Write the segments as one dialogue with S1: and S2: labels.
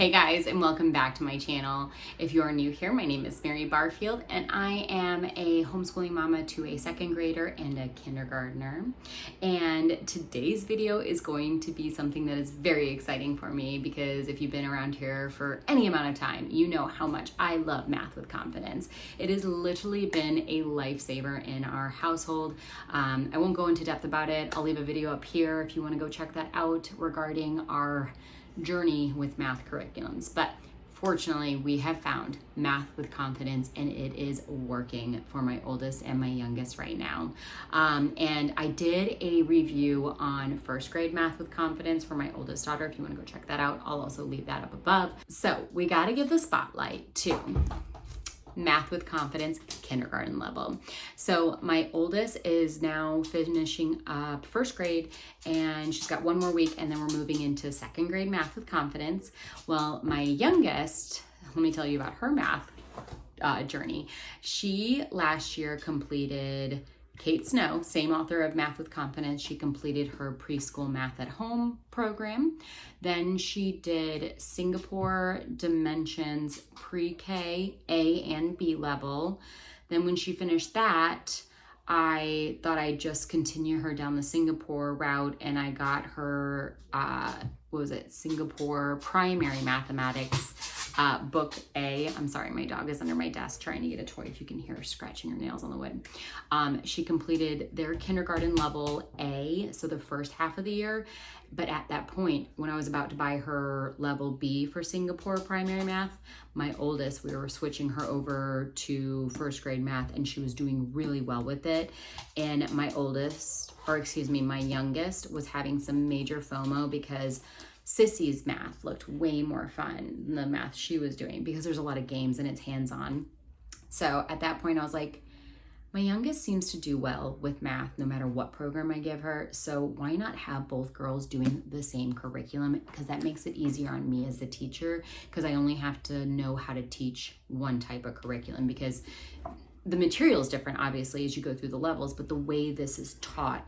S1: Hey guys, and welcome back to my channel. If you are new here, my name is Mary Barfield and I am a homeschooling mama to a second grader and a kindergartner. And today's video is going to be something that is very exciting for me because if you've been around here for any amount of time, you know how much I love math with confidence. It has literally been a lifesaver in our household. I won't go into depth about it. I'll leave a video up here if you want to go check that out regarding our journey with math curriculums. But fortunately, we have found math with confidence and it is working for my oldest and my youngest right now. And I did a review on first grade math with confidence for my oldest daughter. If you want to go check that out, I'll also leave that up above. So we got to give the spotlight to math with confidence kindergarten level. So my oldest is now finishing up first grade and she's got one more week and then we're moving into second grade math with confidence. Well, my youngest, let me tell you about her math journey. She last year completed Kate Snow, same author of Math with Confidence. She completed her preschool math at home program. Then she did Singapore Dimensions pre-K, A and B level. Then when she finished that, I thought I'd just continue her down the Singapore route and I got her, Singapore Primary Mathematics book A. I'm sorry, my dog is under my desk trying to get a toy if you can hear her scratching her nails on the wood. She completed their kindergarten level A, so the first half of the year. But at that point, when I was about to buy her level B for Singapore Primary Math, my oldest, we were switching her over to first grade math and she was doing really well with it. And my youngest was having some major FOMO because Sissy's math looked way more fun than the math she was doing because there's a lot of games and it's hands-on. So at that point I was like, my youngest seems to do well with math no matter what program I give her. So why not have both girls doing the same curriculum? Because that makes it easier on me as the teacher because I only have to know how to teach one type of curriculum because the material is different obviously as you go through the levels, but the way this is taught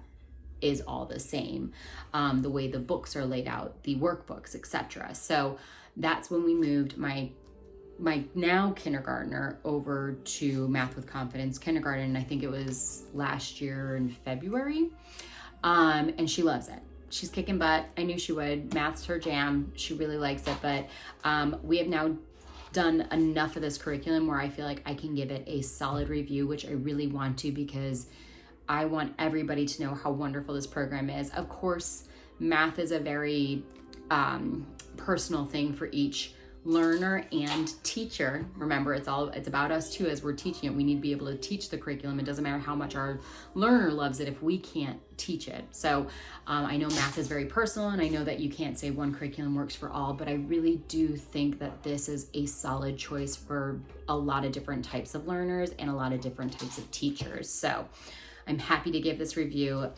S1: is all the same. The way the books are laid out, the workbooks, etc. So that's when we moved my now kindergartner over to Math with Confidence kindergarten. I think it was last year in February. And she loves it. She's kicking butt. I knew she would. Math's her jam. She really likes it. But we have now done enough of this curriculum where I feel like I can give it a solid review, which I really want to because I want everybody to know how wonderful this program is. Of course, math is a very personal thing for each learner and teacher. Remember, it's about us too as we're teaching it. We need to be able to teach the curriculum. It doesn't matter how much our learner loves it if we can't teach it. So I know math is very personal and I know that you can't say one curriculum works for all, but I really do think that this is a solid choice for a lot of different types of learners and a lot of different types of teachers. So I'm happy to give this review.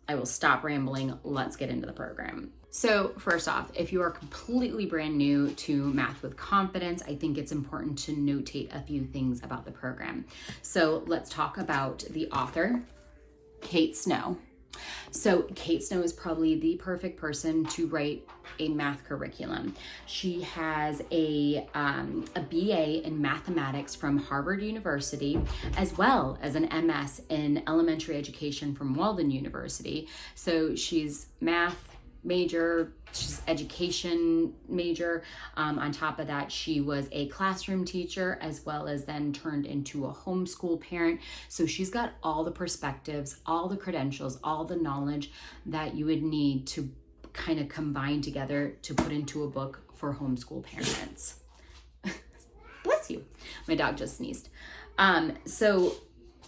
S1: I will stop rambling. Let's get into the program. So first off, if you are completely brand new to Math with Confidence, I think it's important to notate a few things about the program. So let's talk about the author, Kate Snow. So Kate Snow is probably the perfect person to write a math curriculum. She has a BA in mathematics from Harvard University, as well as an MS in elementary education from Walden University. So she's math major, she's education major. On top of that, she was a classroom teacher as well as then turned into a homeschool parent. So she's got all the perspectives, all the credentials, all the knowledge that you would need to kind of combine together to put into a book for homeschool parents. Bless you. My dog just sneezed. So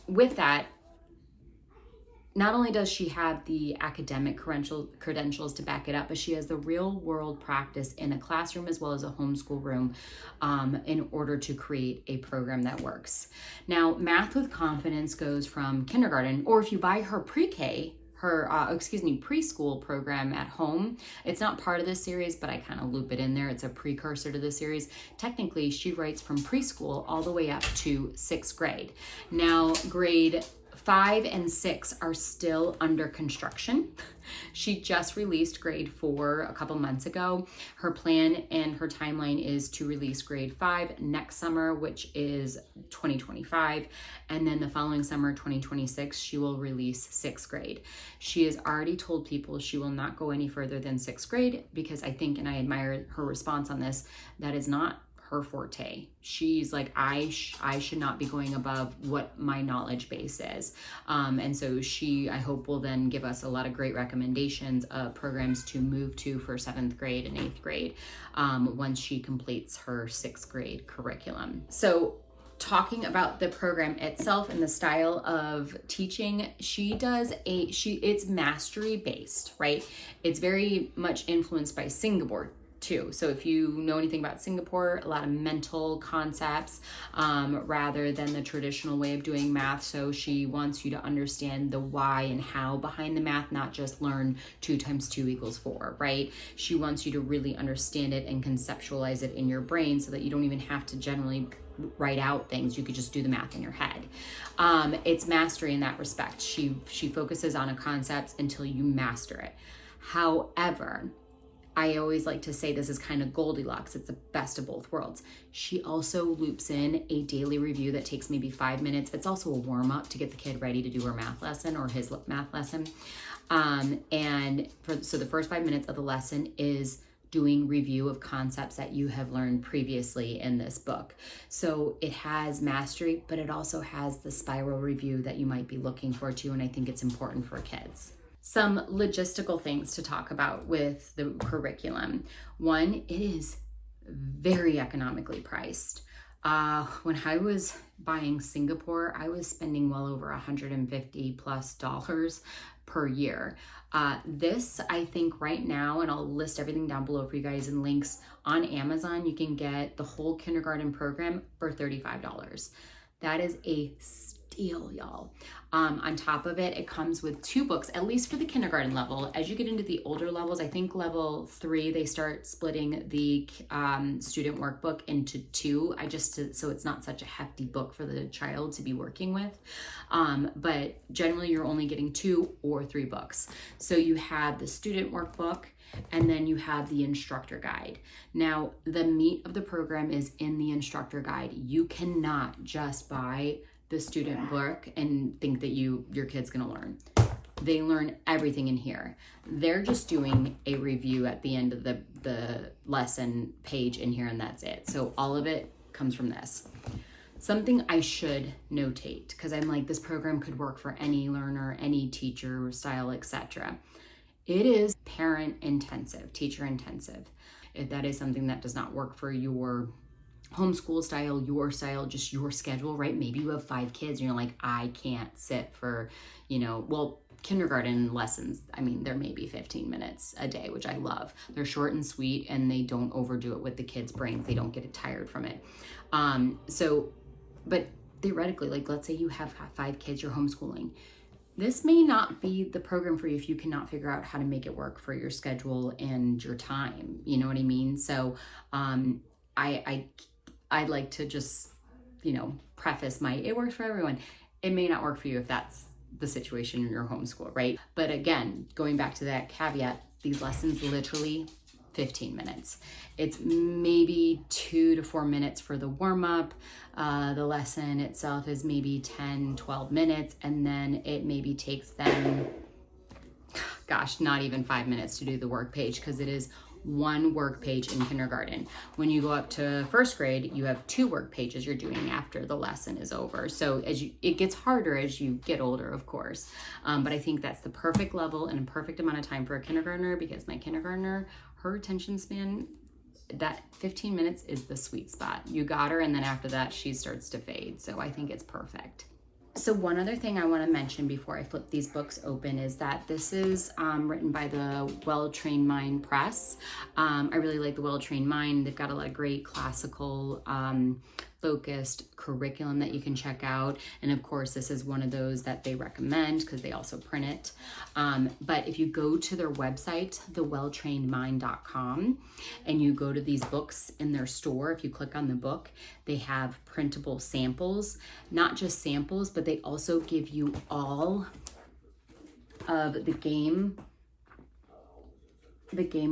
S1: with that, not only does she have the academic credentials to back it up, but she has the real world practice in a classroom as well as a homeschool room in order to create a program that works. Now, Math with Confidence goes from kindergarten, or if you buy her preschool program at home. It's not part of this series, but I kind of loop it in there. It's a precursor to the series. Technically, she writes from preschool all the way up to 6th grade. Now, grade 5 and 6 are still under construction. She just released grade 4 a couple months ago. Her plan and her timeline is to release grade 5 next summer, which is 2025. And then the following summer, 2026, she will release 6th grade. She has already told people she will not go any further than 6th grade because I think, and I admire her response on this, that is not her forte. She's like, I should not be going above what my knowledge base is. And so she, I hope, will then give us a lot of great recommendations of programs to move to for 7th grade and 8th grade once she completes her 6th grade curriculum. So talking about the program itself and the style of teaching, it's mastery based, right? It's very much influenced by Singapore too. So if you know anything about Singapore, a lot of mental concepts rather than the traditional way of doing math. So she wants you to understand the why and how behind the math, not just learn 2 times 2 equals 4, right? She wants you to really understand it and conceptualize it in your brain so that you don't even have to generally write out things. You could just do the math in your head. It's mastery in that respect. She focuses on a concept until you master it. However, I always like to say this is kind of Goldilocks. It's the best of both worlds. She also loops in a daily review that takes maybe 5 minutes. It's also a warm up to get the kid ready to do her math lesson or his math lesson. So the first 5 minutes of the lesson is doing review of concepts that you have learned previously in this book. So it has mastery, but it also has the spiral review that you might be looking for too. And I think it's important for kids. Some logistical things to talk about with the curriculum. One, it is very economically priced. When I was buying Singapore, I was spending well over $150+ per year. This, I think right now, and I'll list everything down below for you guys in links, on Amazon, you can get the whole kindergarten program for $35. That is a steal, y'all. On top of it, it comes with 2 books, at least for the kindergarten level. As you get into the older levels, I think level 3, they start splitting the student workbook into 2, so it's not such a hefty book for the child to be working with. But generally you're only getting 2 or 3 books. So you have the student workbook, and then you have the instructor guide. Now, the meat of the program is in the instructor guide. You cannot just buy the student book and think that your kid's gonna learn. They learn everything in here. They're just doing a review at the end of the lesson page in here, and that's it. So all of it comes from this. Something I should notate, because I'm like, this program could work for any learner, any teacher style, etc. It is parent intensive, teacher intensive. If that is something that does not work for your homeschool style, your style, just your schedule, right? Maybe you have 5 kids and you're like, I can't sit for, kindergarten lessons. I mean, there may be 15 minutes a day, which I love. They're short and sweet, and they don't overdo it with the kids' brains. They don't get tired from it. But theoretically, like, let's say you have 5 kids, you're homeschooling. This may not be the program for you if you cannot figure out how to make it work for your schedule and your time. You know what I mean? So I'd like to just, preface it works for everyone. It may not work for you if that's the situation in your homeschool, right? But again, going back to that caveat, these lessons literally 15 minutes. It's maybe 2 to 4 minutes for the warm up. The lesson itself is maybe 10, 12 minutes. And then it maybe takes them, not even 5 minutes to do the work page, because it is 1 work page in kindergarten. When you go up to 1st grade, you have 2 work pages you're doing after the lesson is over. So it gets harder as you get older, of course. But I think that's the perfect level and a perfect amount of time for a kindergartner, because my kindergartner, her attention span, that 15 minutes is the sweet spot. You got her, and then after that, she starts to fade. So I think it's perfect. So one other thing I want to mention before I flip these books open is that this is written by the Well-Trained Mind Press. I really like the Well-Trained Mind. They've got a lot of great classical focused curriculum that you can check out. And of course, this is one of those that they recommend because they also print it. But if you go to their website, thewelltrainedmind.com, and you go to these books in their store, if you click on the book, they have printable samples, not just samples, but they also give you all of the game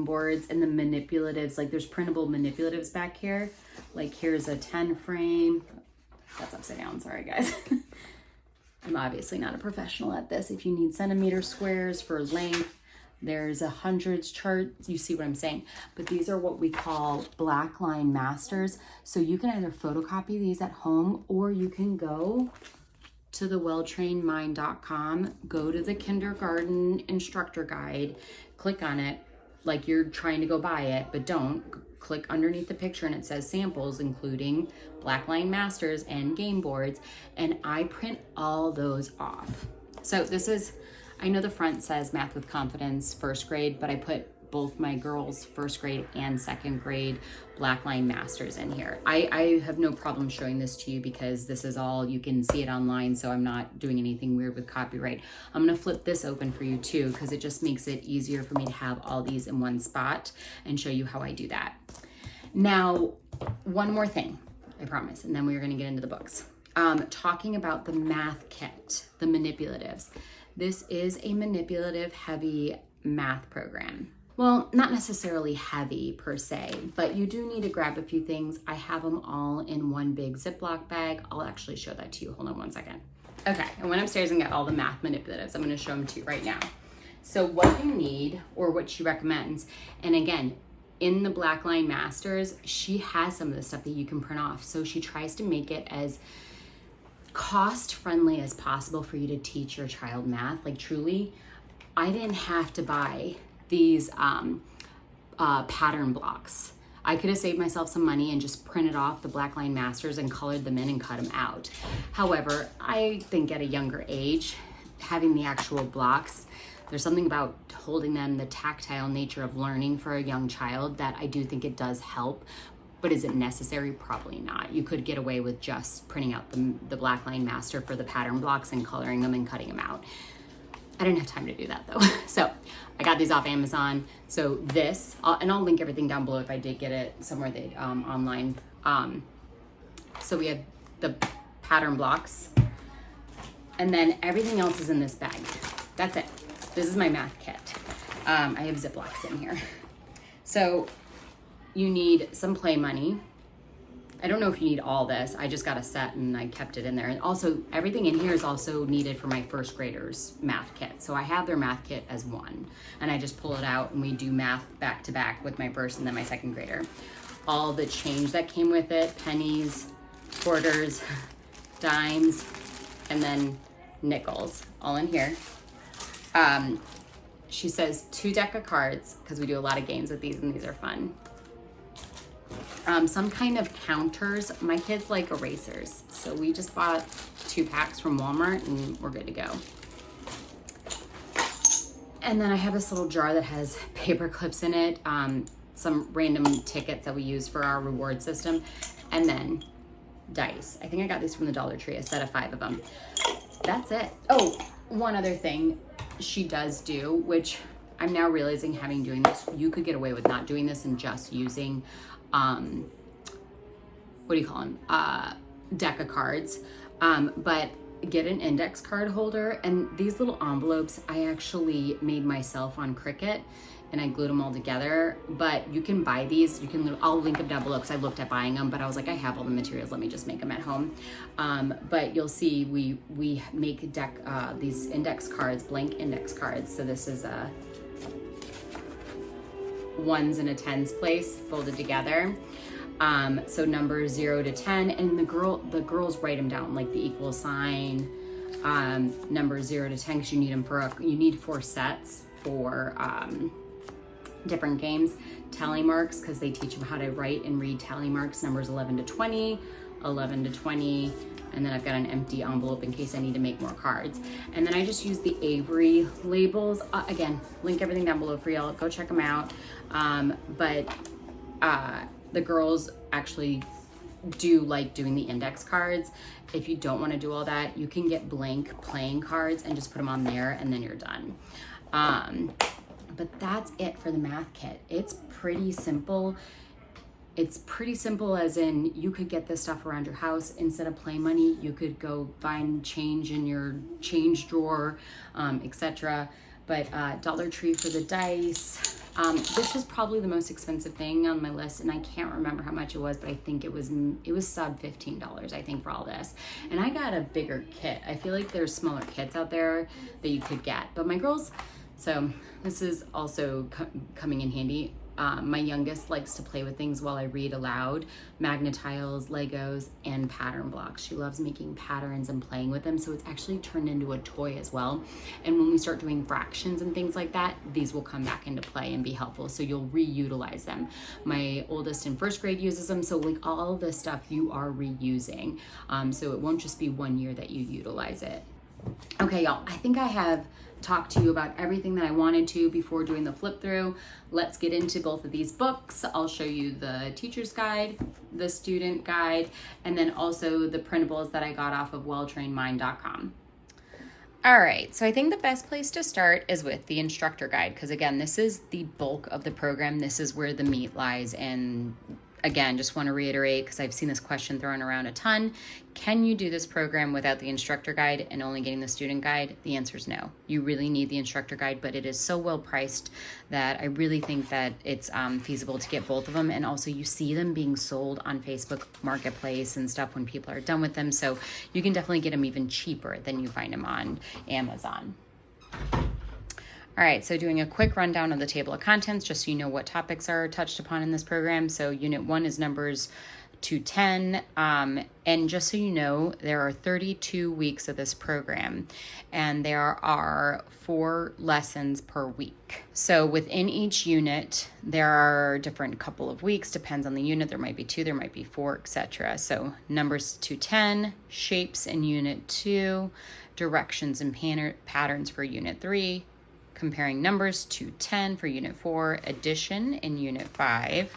S1: boards and the manipulatives. Like there's printable manipulatives back here. Like here's a 10 frame. That's upside down, sorry guys. I'm obviously not a professional at this. If you need centimeter squares for length, there's a hundreds chart. You see what I'm saying? But these are what we call black line masters. So you can either photocopy these at home, or you can go to thewelltrainedmind.com, go to the kindergarten instructor guide, click on it like you're trying to go buy it, but don't. Click underneath the picture and it says samples, including black line masters and game boards, and I print all those off. So this is, I know the front says Math with Confidence first grade, but I put both my girls first grade and second grade black line masters in here. I have no problem showing this to you because this is all, you can see it online, so I'm not doing anything weird with copyright. I'm gonna flip this open for you too, because it just makes it easier for me to have all these in one spot and show you how I do that. Now, one more thing, I promise, and then we're gonna get into the books. Talking about the math kit, the manipulatives. This is a manipulative heavy math program. Well, not necessarily heavy per se, but you do need to grab a few things. I have them all in one big Ziploc bag. I'll actually show that to you. Hold on one second. Okay, I went upstairs and got all the math manipulatives. I'm gonna show them to you right now. So what you need, or what she recommends, and again, in the Black Line Masters, she has some of the stuff that you can print off. So she tries to make it as cost-friendly as possible for you to teach your child math. Like truly, I didn't have to buy these pattern blocks. I could have saved myself some money and just printed off the Black Line Masters and colored them in and cut them out. However, I think at a younger age, having the actual blocks, there's something about holding them, the tactile nature of learning for a young child, that I do think it does help. But is it necessary? Probably not. You could get away with just printing out the Black Line Master for the pattern blocks and coloring them and cutting them out. I didn't have time to do that though. So I got these off Amazon. So this, and I'll link everything down below if I did get it somewhere that, online. So we have the pattern blocks, and then everything else is in this bag. That's it. This is my math kit. I have Ziplocs in here. So you need some play money. I don't know if you need all this. I just got a set and I kept it in there. And also everything in here is also needed for my first graders math kit. So I have their math kit as one, and I just pull it out and we do math back to back with my first and then my second grader. All the change that came with it, pennies, quarters, dimes, and then nickels, all in here. She says 2 deck of cards, because we do a lot of games with these and these are fun. Some kind of counters. My kids like erasers, so we just bought 2 packs from Walmart and we're good to go. And then I have this little jar that has paper clips in it, some random tickets that we use for our reward system, and then dice. I think I got these from the Dollar Tree, a set of 5 of them. That's it. Oh, one other thing she does do, which I'm now realizing, having doing this, you could get away with not doing this and just using what do you call them, deck of cards, but get an index card holder. And these little envelopes I actually made myself on Cricut, and I glued them all together. But you can buy these. You can, I'll link them down below because I looked at buying them, but I was like, I have all the materials, let me just make them at home. But you'll see we make these index cards, blank index cards. So this is a ones and a tens place folded together. So numbers 0 to 10, and the girls write them down, like the equal sign, numbers 0 to 10, because you need them for you need 4 sets for different games. Tally marks, because they teach them how to write and read tally marks, numbers 11 to 20, 11 to 20, and then I've got an empty envelope in case I need to make more cards. And then I just use the Avery labels. Again, link everything down below for y'all. Go check them out. But the girls actually do like doing the index cards. If you don't want to do all that, you can get blank playing cards and just put them on there and then you're done. But that's it for the math kit. It's pretty simple. It's pretty simple as in you could get this stuff around your house. Instead of play money, you could go find change in your change drawer, etc. But Dollar Tree for the dice. This was probably the most expensive thing on my list, and I can't remember how much it was, but I think it was sub $15, I think, for all this. And I got a bigger kit. I feel like there's smaller kits out there that you could get. But my girls, so this is also coming in handy. My youngest likes to play with things while I read aloud, Magnetiles, Legos, and pattern blocks. She loves making patterns and playing with them, so it's actually turned into a toy as well. And when we start doing fractions and things like that, these will come back into play and be helpful, so you'll reutilize them. My oldest in first grade uses them, so like all of this stuff you are reusing. So it won't just be 1 year that you utilize it. Okay, y'all, I think I have talked to you about everything that I wanted to before doing the flip through. Let's get into both of these books. I'll show you the teacher's guide, the student guide, and then also the printables that I got off of welltrainedmind.com. All right, so I think the best place to start is with the instructor guide, because again, this is the bulk of the program. This is where the meat lies. And again, just want to reiterate, because I've seen this question thrown around a ton. Can you do this program without the instructor guide and only getting the student guide? The answer is no. You really need the instructor guide, but it is so well priced that I really think that it's feasible to get both of them. And also you see them being sold on Facebook Marketplace and stuff when people are done with them. So you can definitely get them even cheaper than you find them on Amazon. All right, so doing a quick rundown of the table of contents, just so you know what topics are touched upon in this program. So Unit 1 is numbers 2 to 10, and just so you know, there are 32 weeks of this program, and there are 4 lessons per week. So within each unit, there are different couple of weeks, depends on the unit. There might be 2, there might be 4, etc. So numbers 2 to 10, shapes in Unit 2, directions and patterns for Unit 3, comparing numbers to 10 for Unit 4, addition in Unit 5.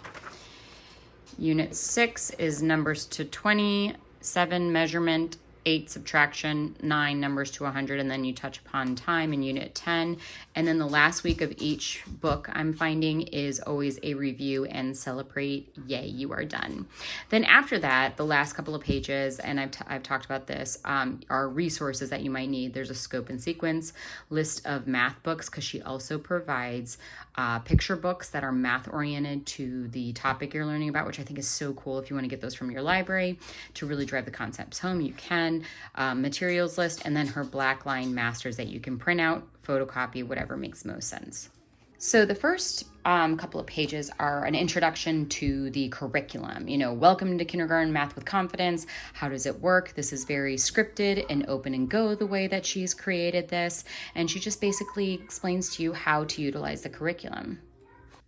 S1: Unit 6 is numbers to 20, 7 measurement, 8 subtraction, 9 numbers to 100, and then you touch upon time in Unit 10. And then the last week of each book I'm finding is always a review and celebrate. Yay, you are done. Then after that, the last couple of pages, and I've talked about this, are resources that you might need. There's a scope and sequence list of math books, because she also provides picture books that are math oriented to the topic you're learning about, which I think is so cool. If you want to get those from your library to really drive the concepts home, you can. Materials list, and then her black line masters that you can print out, photocopy, whatever makes most sense. So the first couple of pages are an introduction to the curriculum. You know, welcome to kindergarten math with confidence. How does it work? This is very scripted and open and go the way that she's created this. And she just basically explains to you how to utilize the curriculum.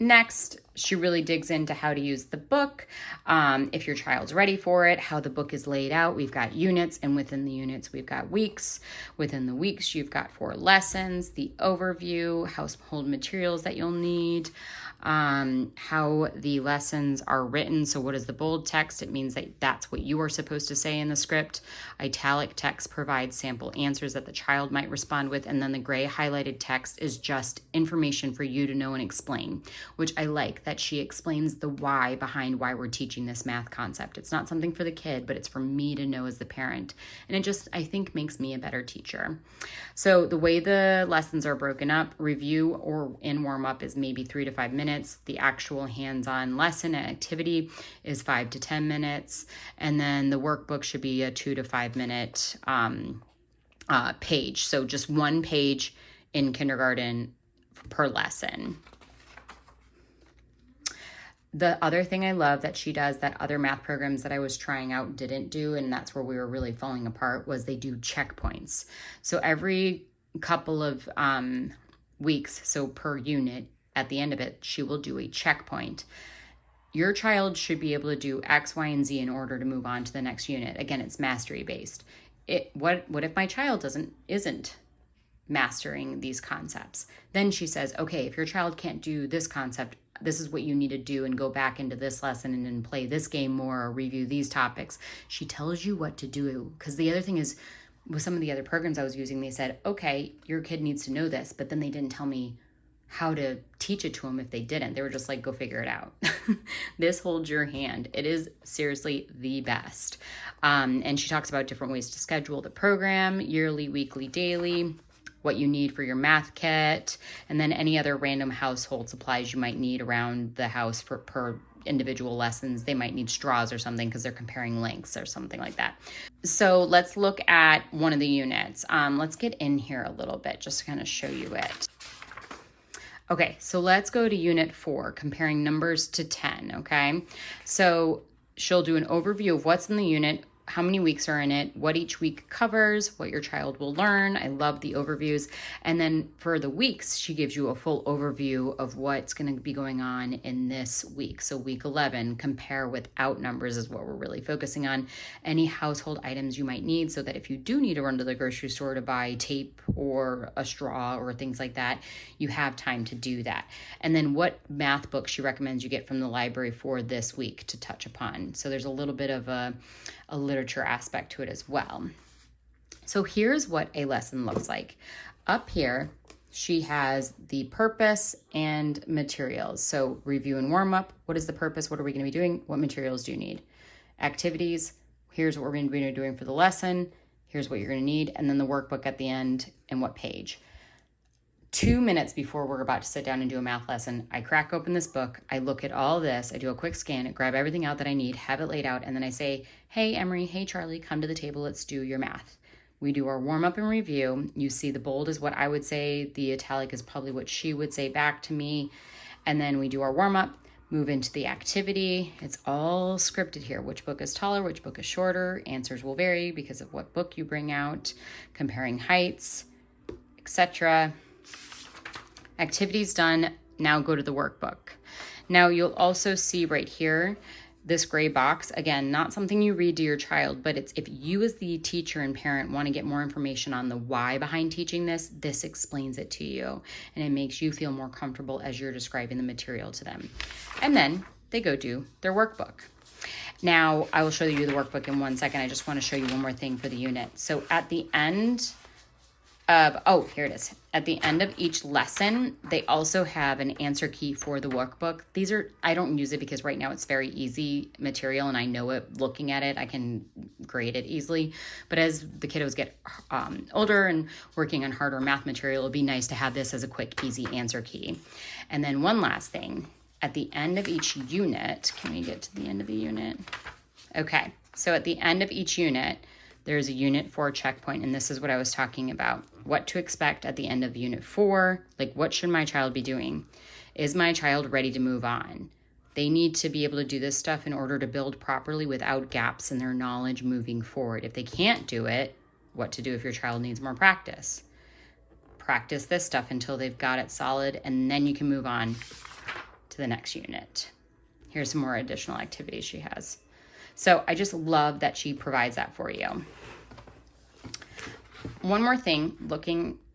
S1: Next, she really digs into how to use the book, if your child's ready for it, how the book is laid out. We've got units, and within the units, we've got weeks. Within the weeks, you've got 4 lessons, the overview, household materials that you'll need, how the lessons are written. So what is the bold text? It means that that's what you are supposed to say in the script. Italic text provides sample answers that the child might respond with, and then the gray highlighted text is just information for you to know and explain, which I like that she explains the why behind why we're teaching this math concept. It's not something for the kid, but it's for me to know as the parent. And it just, I think, makes me a better teacher. So the way the lessons are broken up, review or in warm up is maybe 3 to 5 minutes. The actual hands-on lesson and activity is 5 to 10 minutes. And then the workbook should be a 2 to 5 minute page. So just 1 page in kindergarten per lesson. The other thing I love that she does that other math programs that I was trying out didn't do, and that's where we were really falling apart, was they do checkpoints. So every couple of weeks, so per unit, at the end of it, she will do a checkpoint. Your child should be able to do X, Y, and Z in order to move on to the next unit. Again, it's mastery based. What if my child isn't mastering these concepts? Then she says, okay, if your child can't do this concept, this is what you need to do and go back into this lesson and then play this game more or review these topics. She tells you what to do. Because the other thing is, with some of the other programs I was using, they said, okay, your kid needs to know this, but then they didn't tell me how to teach it to them if they didn't. They were just like, go figure it out. This holds your hand. It is seriously the best. And she talks about different ways to schedule the program, yearly, weekly, daily, what you need for your math kit, and then any other random household supplies you might need around the house per individual lessons. They might need straws or something because they're comparing lengths or something like that. So let's look at one of the units. Let's get in here a little bit just to kind of show you it. Okay, so let's go to unit 4, comparing numbers to 10, okay? So she'll do an overview of what's in the unit, how many weeks are in it, what each week covers, what your child will learn. I love the overviews. And then for the weeks, she gives you a full overview of what's going to be going on in this week. So week 11, compare without numbers is what we're really focusing on. Any household items you might need so that if you do need to run to the grocery store to buy tape or a straw or things like that, you have time to do that. And then what math book she recommends you get from the library for this week to touch upon. So there's a little bit of a literature aspect to it as well. So here's what a lesson looks like. Up here, she has the purpose and materials. So review and warm up. What is the purpose? What are we going to be doing? What materials do you need? Activities. Here's what we're going to be doing for the lesson. Here's what you're going to need. And then the workbook at the end and what page. 2 minutes before we're about to sit down and do a math lesson, I crack open this book, I look at all this, I do a quick scan, grab everything out that I need, have it laid out, and then I say, hey, Emery, hey, Charlie, come to the table, let's do your math. We do our warm-up and review. You see the bold is what I would say, the italic is probably what she would say back to me, and then we do our warm-up, move into the activity. It's all scripted here. Which book is taller, which book is shorter, answers will vary because of what book you bring out, comparing heights, etc. Activities done, now go to the workbook. Now you'll also see right here, this gray box, again, not something you read to your child, but it's if you as the teacher and parent want to get more information on the why behind teaching this explains it to you. And it makes you feel more comfortable as you're describing the material to them. And then they go do their workbook. Now, I will show you the workbook in 1 second. I just want to show you one more thing for the unit. So at the end of, here it is. At the end of each lesson, they also have an answer key for the workbook. I don't use it because right now it's very easy material and I know it looking at it. I can grade it easily. But as the kiddos get older and working on harder math material, it'll be nice to have this as a quick, easy answer key. And then one last thing. At the end of each unit, can we get to the end of the unit? Okay, so at the end of each unit, there's a unit 4 checkpoint, and this is what I was talking about. What to expect at the end of unit 4, like what should my child be doing? Is my child ready to move on? They need to be able to do this stuff in order to build properly without gaps in their knowledge moving forward. If they can't do it, what to do if your child needs more practice? Practice this stuff until they've got it solid, and then you can move on to the next unit. Here's some more additional activities she has. So I just love that she provides that for you. One more thing,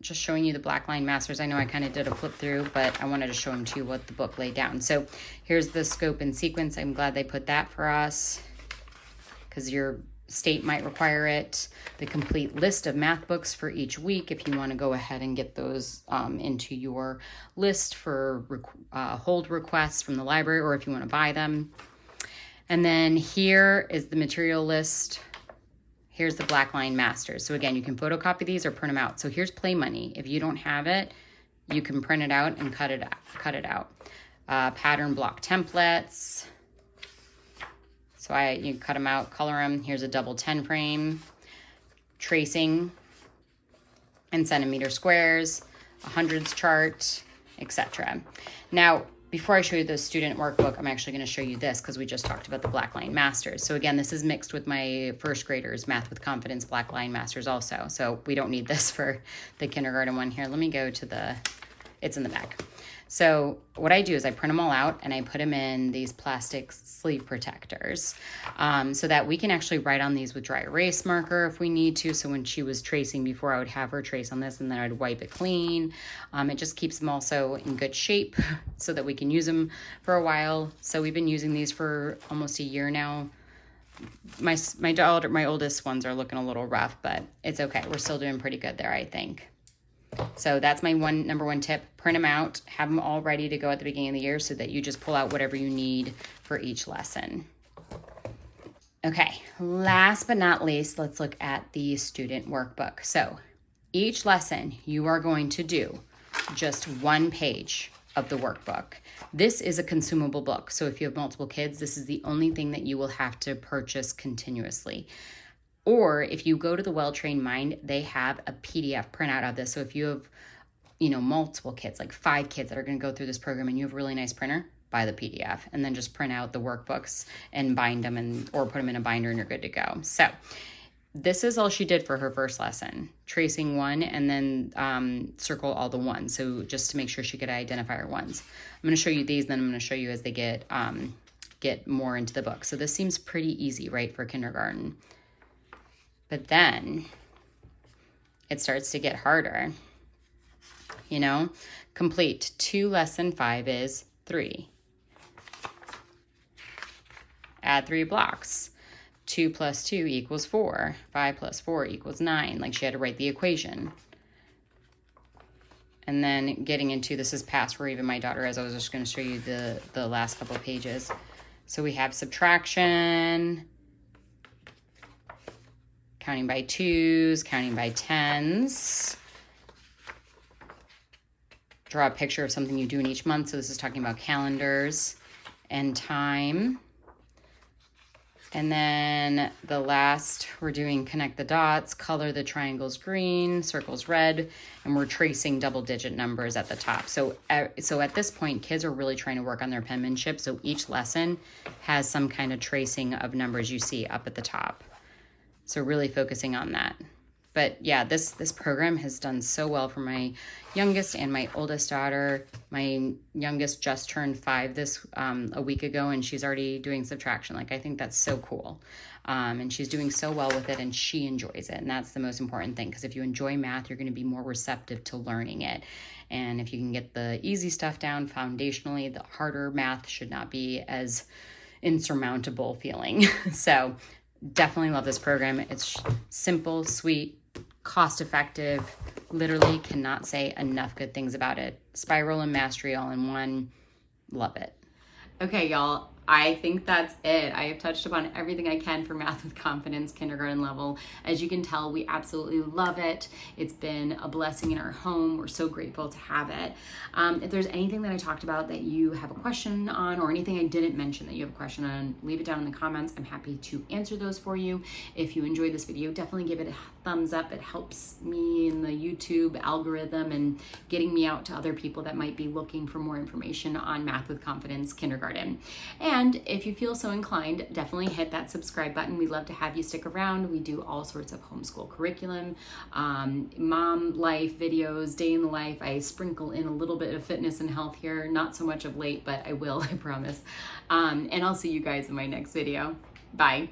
S1: just showing you the Black Line Masters. I know I kind of did a flip through, but I wanted to show them to you what the book laid down. So here's the scope and sequence. I'm glad they put that for us because your state might require it. The complete list of math books for each week if you want to go ahead and get those into your list for hold requests from the library or if you want to buy them. And then here is the material list. Here's the Black Line Masters. So again, you can photocopy these or print them out. So here's Play Money. If you don't have it, you can print it out and cut it out. Pattern block templates. So you cut them out, color them. Here's a double 10 frame. Tracing and centimeter squares, a hundreds chart, etc. Now, before I show you the student workbook, I'm actually going to show you this because we just talked about the Black Line Masters. So again, this is mixed with my first graders, Math with Confidence Black Line Masters also. So we don't need this for the kindergarten one here. Let me go to it's in the back. So what I do is I print them all out and I put them in these plastic sleeve protectors so that we can actually write on these with dry erase marker if we need to. So when she was tracing before, I would have her trace on this and then I'd wipe it clean. It just keeps them also in good shape so that we can use them for a while. So we've been using these for almost a year now. My daughter, my oldest ones are looking a little rough, but it's okay. We're still doing pretty good there, I think. So that's my number one tip. Print them out, have them all ready to go at the beginning of the year so that you just pull out whatever you need for each lesson. Okay, last but not least, let's look at the student workbook. So each lesson you are going to do just one page of the workbook. This is a consumable book. So if you have multiple kids, this is the only thing that you will have to purchase continuously. Or if you go to the Well-Trained Mind, they have a PDF printout of this. So if you have, multiple kids, like 5 kids that are going to go through this program and you have a really nice printer, buy the PDF and then just print out the workbooks and bind them or put them in a binder and you're good to go. So this is all she did for her first lesson, tracing one and then circle all the ones. So just to make sure she could identify her ones. I'm going to show you these, then I'm going to show you as they get more into the book. So this seems pretty easy, right, for kindergarten. But then it starts to get harder. Complete 2 lesson 5 is 3. Add 3 blocks. 2 plus 2 equals 4. 5 plus 4 equals 9. Like she had to write the equation. And then getting into, this is past where even my daughter is. I was just going to show you the last couple of pages. So we have subtraction, counting by 2s, counting by 10s. Draw a picture of something you do in each month. So this is talking about calendars and time. And then the last, we're doing connect the dots, color the triangles green, circles red, and we're tracing double-digit numbers at the top. So at this point, kids are really trying to work on their penmanship. So each lesson has some kind of tracing of numbers you see up at the top. So really focusing on that. But yeah, this program has done so well for my youngest and my oldest daughter. My youngest just turned 5 a week ago, and she's already doing subtraction. Like, I think that's so cool. And she's doing so well with it, and she enjoys it. And that's the most important thing, because if you enjoy math, you're going to be more receptive to learning it. And if you can get the easy stuff down foundationally, the harder math should not be as insurmountable feeling. So definitely love this program. It's simple, sweet, cost-effective. Literally cannot say enough good things about it. Spiral and Mastery all in one. Love it. Okay, y'all. I think that's it. I have touched upon everything I can for Math with Confidence kindergarten level. As you can tell, we absolutely love it. It's been a blessing in our home. We're so grateful to have it. If there's anything that I talked about that you have a question on, or anything I didn't mention that you have a question on, leave it down in the comments. I'm happy to answer those for you. If you enjoyed this video, definitely give it a thumbs up. It helps me in the YouTube algorithm and getting me out to other people that might be looking for more information on Math with Confidence kindergarten. And if you feel so inclined, definitely hit that subscribe button. We'd love to have you stick around. We do all sorts of homeschool curriculum, mom life videos, day in the life. I sprinkle in a little bit of fitness and health here. Not so much of late, but I will, I promise. And I'll see you guys in my next video. Bye.